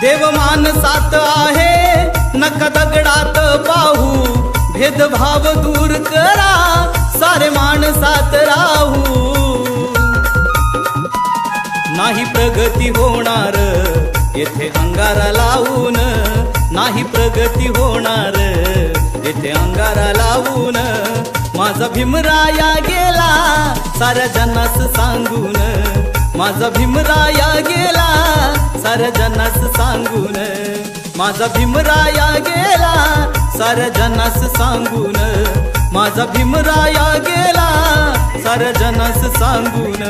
देव मानसात आहे नका दगडात पाहू, भेदभाव दूर करा सारे माणसात राहू. नाही प्रगती होणार येथे अंगारा लावून, नाही प्रगती होणार येथे अंगारा लावून. माझा भीमराया गेला साऱ्या जनास सांगून, माझा भीमराया गेला साऱ्या जनास सांगून, माझा भीमराया गेला साऱ्या जनास सांगून, माझा भीमराया गेला साऱ्या जनास सांगून.